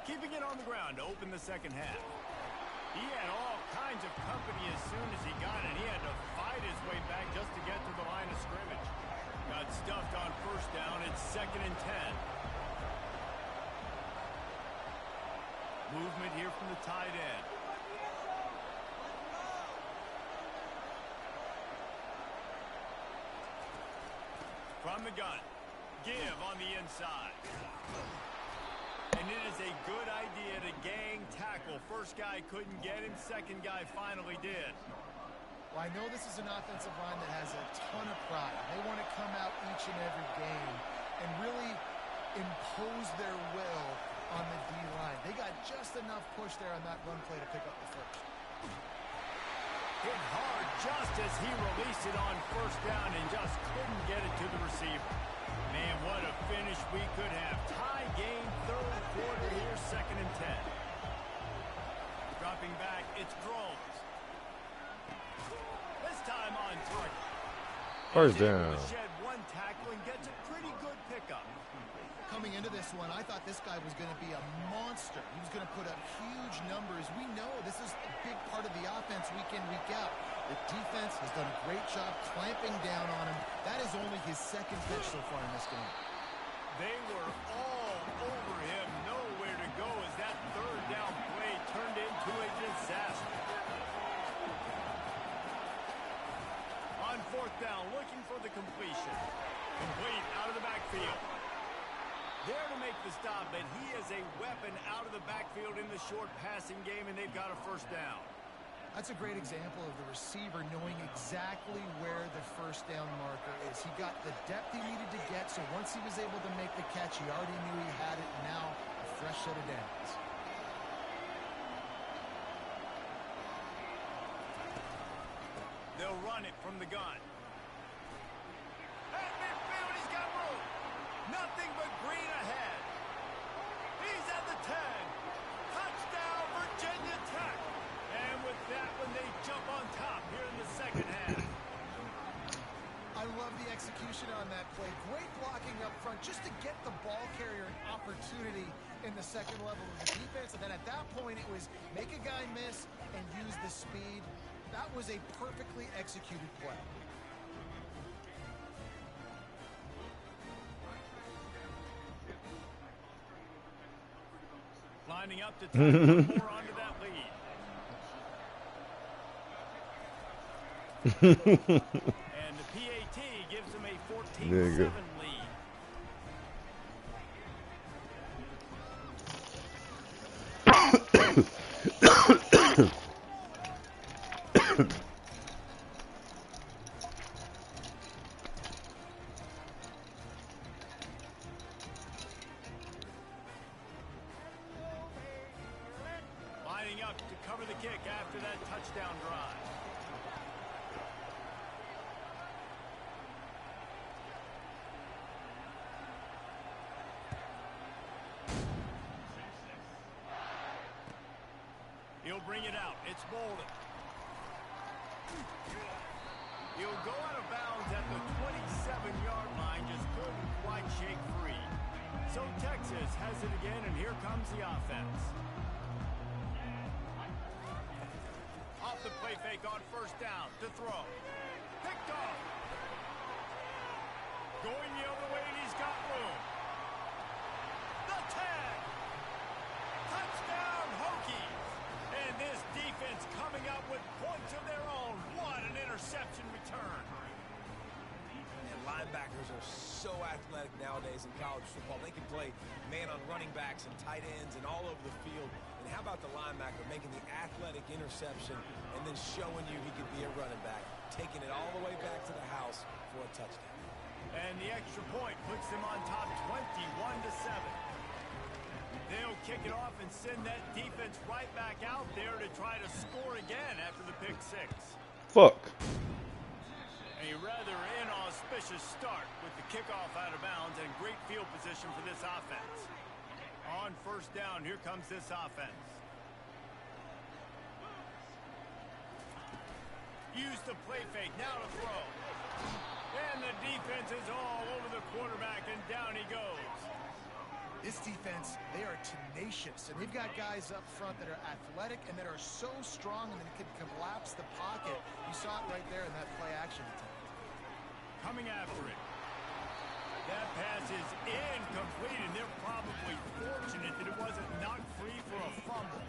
Keeping it on the ground to open the second half. He had all kinds of company as soon as he got it. He had to fight his way back just to get to the line of scrimmage. Got stuffed on first down. It's 2nd and 10. Movement here from the tight end. From the gun. Give on the inside. And it is a good idea to gang tackle. First guy couldn't get him. Second guy finally did. Well, I know this is an offensive line that has a ton of pride. They want to come out each and every game and really impose their will on the D-line. They got just enough push there on that run play to pick up the first. Hit hard just as he released it on first down and just couldn't get it to the receiver. Man, what a finish we could have. Tie game, third quarter here, 2nd and 10. Dropping back, it's Drones. This time on target. First down. Shed one tackle and gets a pretty good pickup. Coming into this one, I thought this guy was going to be a monster. He was going to put up huge numbers. We know this is a big part of the offense week in, week out. The defense has done a great job clamping down on him. That is only his 2nd catch so far in this game. They were all over him, nowhere to go as that third down play turned into a disaster. On 4th down, looking for the completion. Complete out of the backfield. There to make the stop, but he is a weapon out of the backfield in the short passing game, and they've got a first down. That's a great example of the receiver knowing exactly where the first down marker is. He got the depth he needed to get, so once he was able to make the catch, he already knew he had it. Now, a fresh set of downs. They'll run it from the gun. At midfield, he's got room. Nothing but green ahead. He's at the 10. Touchdown, Virginia Tech. And with that one, they jump on top here in the second half. I love the execution on that play. Great blocking up front just to get the ball carrier an opportunity in the second level of the defense. And then at that point, it was make a guy miss and use the speed. That was a perfectly executed play. Lining up to take one more onto that lead. And the PAT gives them a 14-7 lead. Lining up to cover the kick after that touchdown drive. He'll bring it out. It's Bolden. He'll go out of bounds at the 27-yard line. Just couldn't quite shake free. So Texas has it again, and here comes the offense. Off the play fake on first down to throw. Picked off. Going the other way, and he's got room. The tag. Touchdown, Hokies. And this defense coming up with points of their own. What an interception return. And linebackers are so athletic nowadays in college football. They can play man on running backs and tight ends and all over the field. And how about the linebacker making the athletic interception and then showing you he could be a running back, taking it all the way back to the house for a touchdown. And the extra point puts them on top 21-7. They'll kick it off and send that defense right back out there to try to score again after the pick six. Fuck. A rather inauspicious start with the kickoff out of bounds and great field position for this offense. On first down, here comes this offense. Use the play fake, now to throw. And the defense is all over the quarterback, and down he goes. This defense, they are tenacious, and they've got guys up front that are athletic and that are so strong and that can collapse the pocket. You saw it right there in that play action attempt. Coming after it. That pass is incomplete, and they're probably fortunate that it wasn't knocked free for a fumble.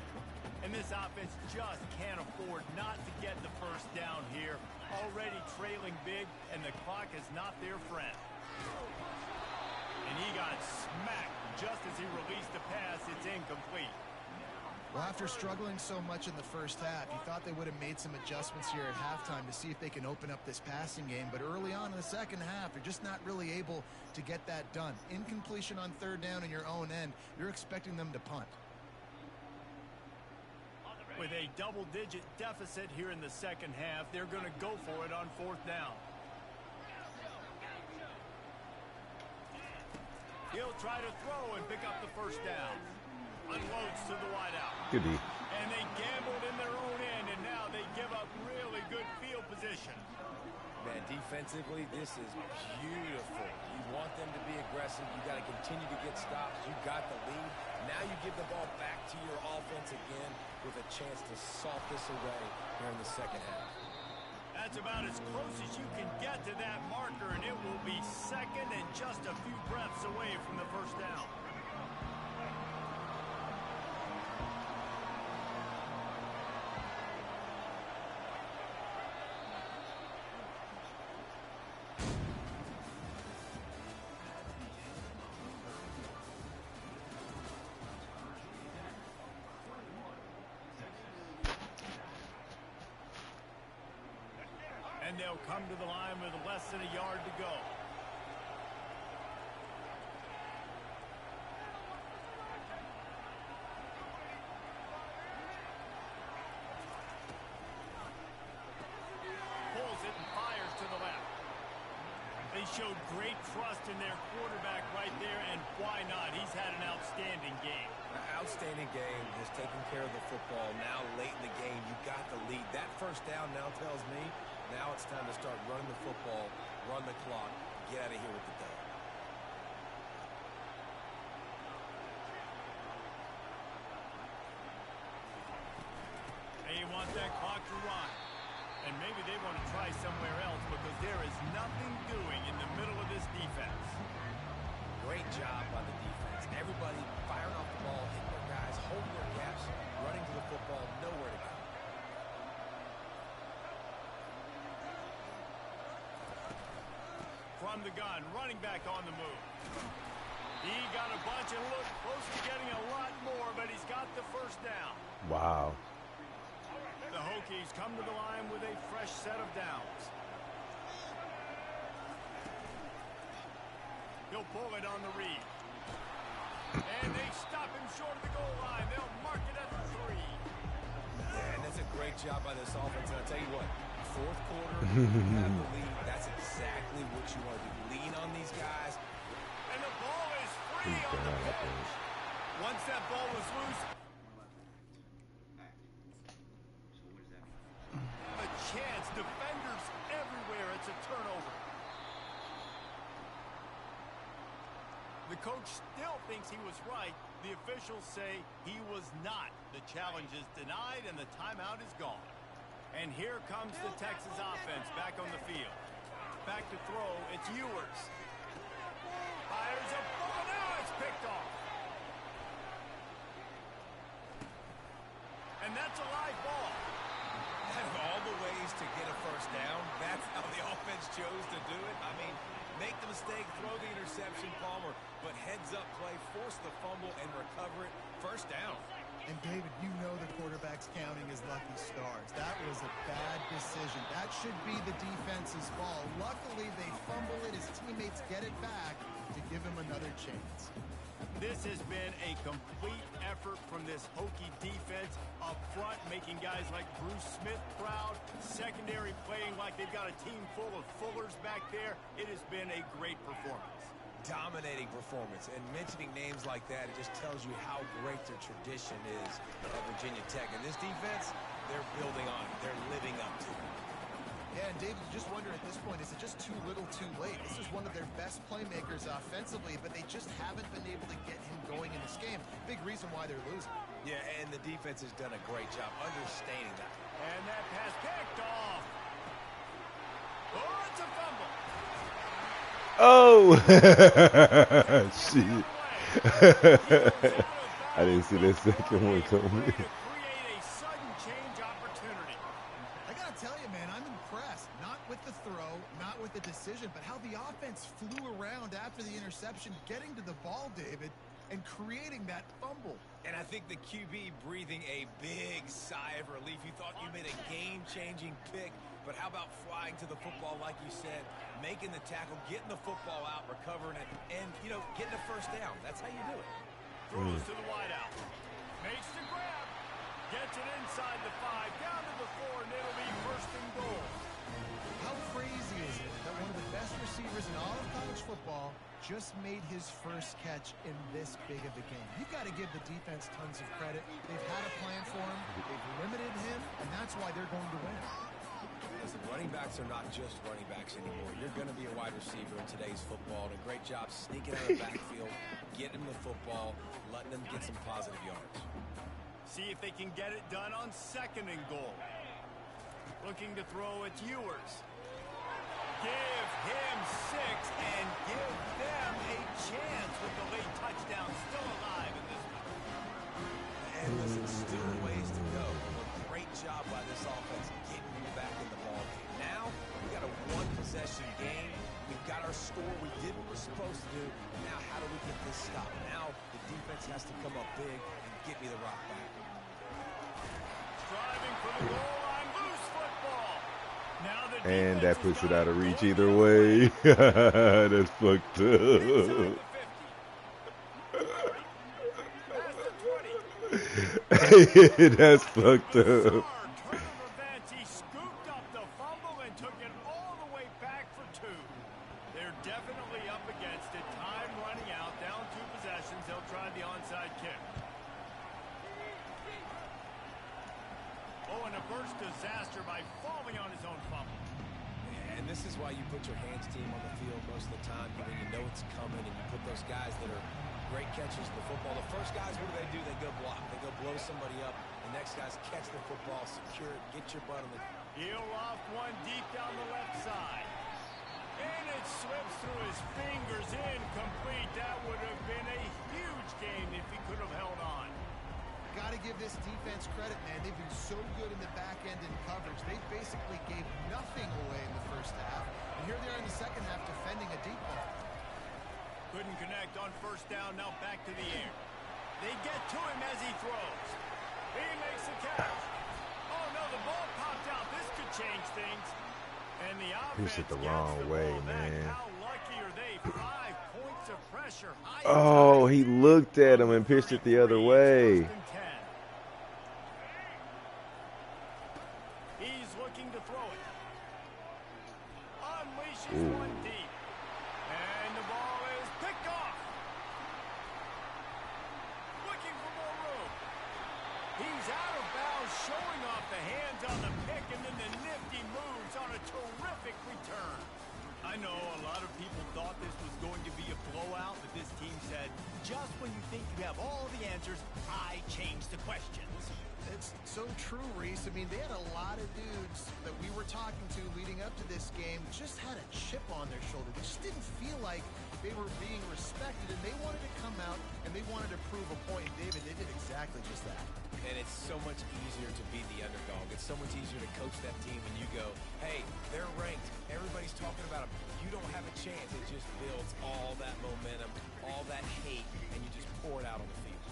And this offense just can't afford not to get the first down here. Already trailing big, and the clock is not their friend. And he got smacked just as he released the pass. It's incomplete. Well, after struggling so much in the first half, you thought they would have made some adjustments here at halftime to see if they can open up this passing game. But early on in the second half, they're just not really able to get that done. Incompletion on third down in your own end, you're expecting them to punt. With a double-digit deficit here in the second half, they're going to go for it on fourth down. He'll try to throw and pick up the first down. Unloads to the wideout. Goodie. And they gambled in their own end, and now they give up really good field position. Man, defensively, this is beautiful. You want them to be aggressive. You got to continue to get stops. You got the lead. Now you give the ball back to your offense again with a chance to salt this away here in the second half. That's about as close as you can get to that marker, and it will be second and just a few breaths away from the first down. And they'll come to the line with less than a yard to go. Pulls it and fires to the left. They showed great trust in their quarterback right there, and why not? He's had an outstanding game. Outstanding game, just taking care of the football. Now late in the game, you got the lead. That first down now tells me now it's time to start running the football, run the clock, get out of here with the dub. They want that clock to run. And maybe they want to try somewhere else because there is nothing doing in the middle of this defense. Great job by the defense. Everybody firing off the ball, hitting their guys, holding their gaps, running to the football, nowhere to go. From the gun, running back on the move. He got a bunch and looked close to getting a lot more, but he's got the first down. Wow. The Hokies come to the line with a fresh set of downs. He'll pull it on the read. And they stop him short of the goal line. They'll mark it at the 3. Yeah, and that's a great job by this offense. And I'll tell you what, fourth quarter, you have the lead. That's exactly what you want to do. Lean on these guys. And the ball is free on the pitch. Once that ball was loose, a chance. Defenders everywhere. It's a turnover. The coach still thinks he was right. The officials say he was not. The challenge is denied, and the timeout is gone. And here comes the Texas offense back on the field. Back to throw, it's Ewers. Fires a ball, now it's picked off. And that's a live ball. Out of all the ways to get a first down, that's how the offense chose to do it. I mean, make the mistake, throw the interception, Palmer, but heads-up play, force the fumble, and recover it. First down. And, David, you know the quarterback's counting his lucky stars. That was a bad decision. That should be the defense's ball. Luckily, they fumble it. His teammates get it back to give him another chance. This has been a complete effort from this Hokie defense. Up front, making guys like Bruce Smith proud. Secondary playing like they've got a team full of Fullers back there. It has been a great performance. Dominating performance, and mentioning names like that, it just tells you how great their tradition is at Virginia Tech. And this defense, they're building on it. They're living up to it. Yeah, and David, you just wonder at this point, is it just too little too late? This is one of their best playmakers offensively, but they just haven't been able to get him going in this game. Big reason why they're losing. Yeah, and the defense has done a great job understanding that. And that pass picked off. Oh, it's a fumble. Oh! Shit. I didn't see that second one coming. Create a sudden change opportunity. I gotta tell you, man, I'm impressed. Not with the throw, not with the decision, but how the offense flew around after the interception, getting to the ball, David, and creating that fumble. And I think the QB breathing a big sigh of relief. You thought you made a game-changing pick, but how about flying to the football, like you said, making the tackle, getting the football out, recovering it, and, you know, getting a first down. That's how you do it. Throws to the wideout. Makes the grab. Gets it inside the 5, down to the 4, and it'll be first and goal. How crazy is it that one of the best receivers in all of college football just made his first catch in this big of a game? You've got to give the defense tons of credit. They've had a plan for him. They've limited him, and that's why they're going to win. Listen, running backs are not just running backs anymore. You're going to be a wide receiver in today's football, and a great job sneaking out of the backfield, getting them the football, letting them get some positive yards. See if they can get it done on second and goal. Looking to throw, it's Ewers. Give him 6 and give them a chance with the late touchdown. Still alive in this one. And listen, still ways to go. Great job by this offense getting you back in the ball game. Now, we got a one-possession game. We've got our score. We did what we're supposed to do. Now, how do we get this stopped? Now, the defense has to come up big and get me the rock back. Striving for the goal line. Loose football. Now the And that defense puts it has out of got reach going either the way. That's fucked Inside up. the 50. Past the 20. That's fucked up. Turn of events. He scooped up the fumble and took it all the way back for 2. They're definitely up against it. Time running out. Down 2 possessions. They'll try the onside kick. Oh, and a burst disaster by falling on his own fumble. And this is why you put your hands team on the field most of the time, when you know it's coming, and you put those guys that are great catches of the football. The first guys, what do? They go block. They go blow somebody up. The next guys catch the football, secure it, get your butt on the... He'll loft one deep down the left side. And it slips through his fingers, incomplete. That would have been a huge game if he could have held on. Got to give this defense credit, man. They've been so good in the back end in coverage. They basically gave nothing away in the first half. And here they are in the second half defending a deep ball. Couldn't connect on first down. Now back to the air. They get to him as he throws. He makes the catch. Oh, no, the ball popped out. This could change things. And the offense Pitched it the gets wrong the way, ball back. man. How lucky are they? 5 points of pressure. Oh, he looked at him and pitched it the other way. He's looking to throw it. Unleashes Ooh. one deep. And the ball is picked off. Looking for more room. He's out of bounds, showing off the hands on the pick, and then the nifty moves on a terrific return. I know a lot of people thought this was going to be a blowout, but this team said, just when you think you have all the answers, I change the questions. It's so true, Reese. I mean, they had a lot of dudes that we were talking to leading up to this game just had a chip on their shoulder. They just didn't feel like they were being respected, and they wanted to come out and they wanted to prove a point. David, they did exactly just that. And it's so much easier to be the underdog. It's so much easier to coach that team when you go, hey, they're ranked. Everybody's talking about them. You don't have a chance. It just builds all that momentum, all that hate, and you just pour it out on the field.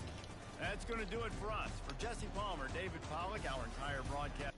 That's going to do it for us. For Jesse Palmer, David Pollack, our entire broadcast.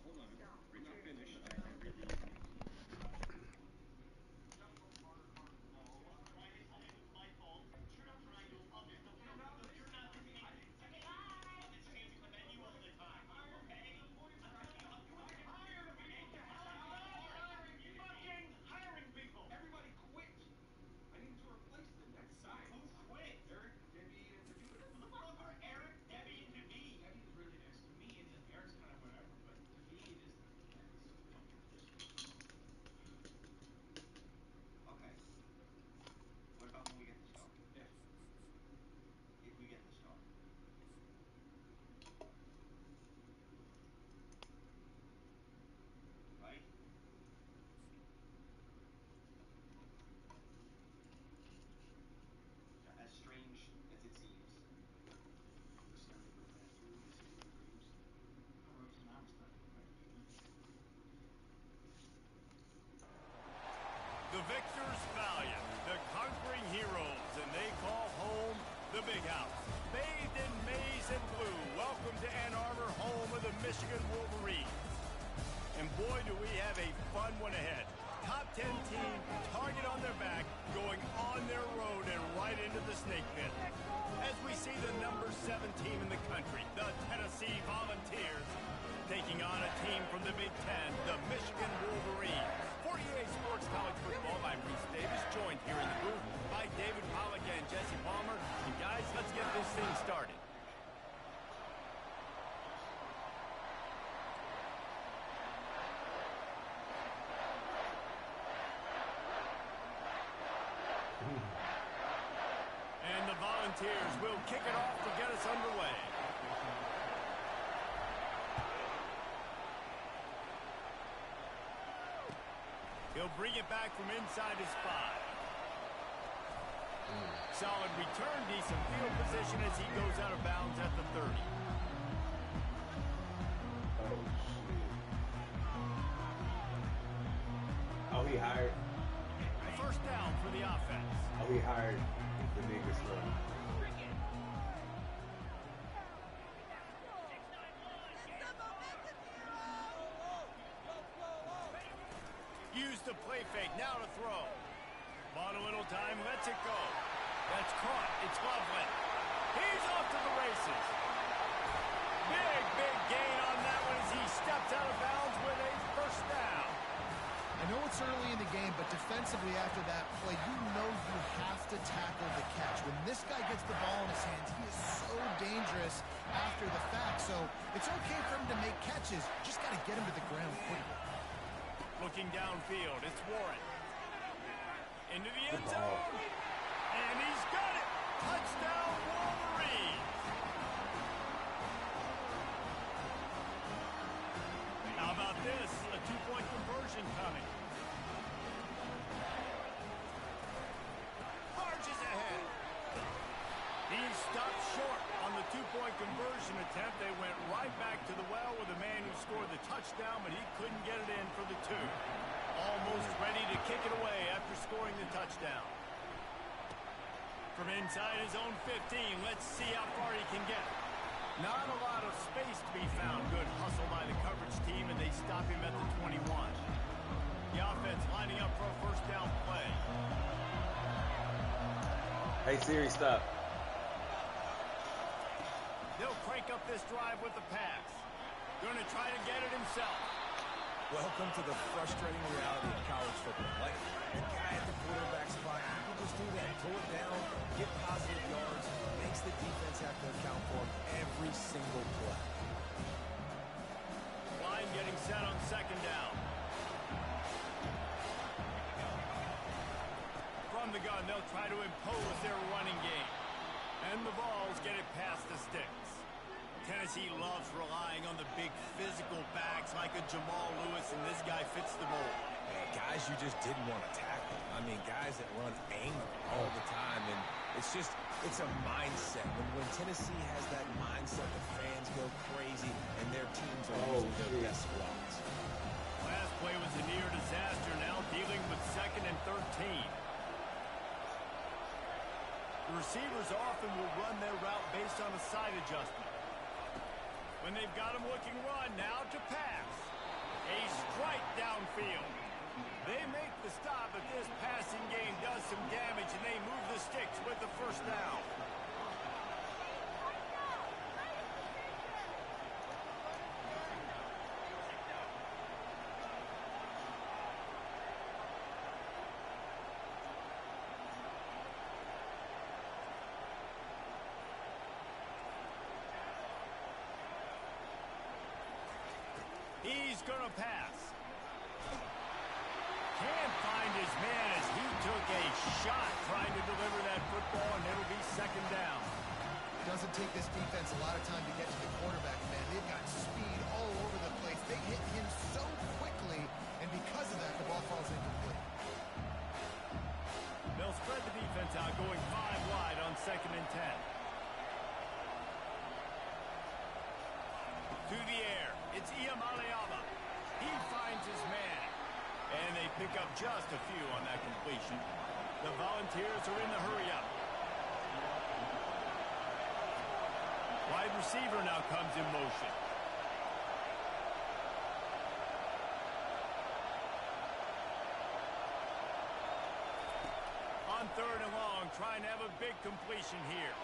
Michigan Wolverines. And boy, do we have a fun one ahead. Top 10 team, target on their back, going on their road and right into the snake pit. As we see the number 7 team in the country, the Tennessee Volunteers, taking on a team from the Big Ten, the Michigan Wolverines. For EA Sports College Football, I'm Reese Davis, joined here in the booth by David Pollack and Jesse Palmer. And guys, let's get this thing started. And the Volunteers will kick it off to get us underway. He'll bring it back from inside his 5. Solid return, decent field position as he goes out of bounds at the 30. Oh, shit. Oh, he hired. First down for the offense. Oh, he hired the nigga stuff. Use the play fake, now to throw. Bought a little time, lets it go. That's caught, it's Loveland. He's off to the races. Big gain on that one as he steps out of bounds with a first down. I know it's early in the game, but defensively after that play, you know you have to tackle the catch. When this guy gets the ball in his hands, he is so dangerous after the fact. So it's okay for him to make catches. Just got to get him to the ground quickly. Looking downfield, it's Warren. Into the end zone. And he's got it. Touchdown, Wolverines. How about this? A 2-point conversion coming. Marches ahead. He stopped short on the 2-point conversion attempt. They went right back to the well with the man who scored the touchdown, but he couldn't get it in for the 2. Almost ready to kick it away after scoring the touchdown. From inside his own 15, let's see how far he can get. Not a lot of space to be found. Good hustle by the coverage team, and they stop him at the 21. The offense lining up for a first down play. Hey, Siri, stop. They'll crank up this drive with the pass. Going to try to get it himself. Welcome to the frustrating reality of college football. Like, the guy at the quarterback spot, you can just do that. Pull it down, get positive yards, makes the defense have to account for him every single play. Line getting set on second down. From the gun, they'll try to impose their running game. And the balls get it past the sticks. Tennessee loves relying on the big physical backs like a Jamal Lewis, and this guy fits the mold. Guys you just didn't want to tackle. I mean, guys that run angry all the time, and it's a mindset. When Tennessee has that mindset, the fans go crazy, and their teams are losing their best squads. Last play was a near disaster, now dealing with 2nd and 13. The receivers often will run their route based on a side adjustment. When they've got him looking run, now to pass. A strike downfield. They make the stop, but this passing game does some damage, and they move the sticks with the first down. He's going to pass. Can't find his man as he took a shot trying to deliver that football, and it'll be second down. Doesn't take this defense a lot of time to get to the quarterback, man. They've got speed all over the place. They hit him so quickly, and because of that, the ball falls incomplete. They'll spread the defense out, going 5 wide on 2nd and 10. To the air, it's Iamaleava. He finds his man, and they pick up just a few on that completion. The Volunteers are in the hurry-up. Wide receiver now comes in motion. 3rd and long, trying to have a big completion here.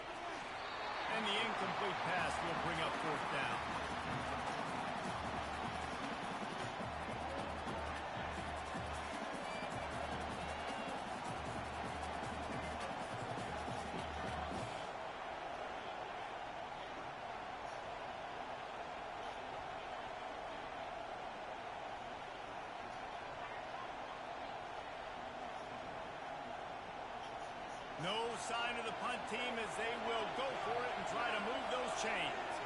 And the incomplete pass will bring up 4th down. No sign of the punt team as they will go for it and try to move those chains.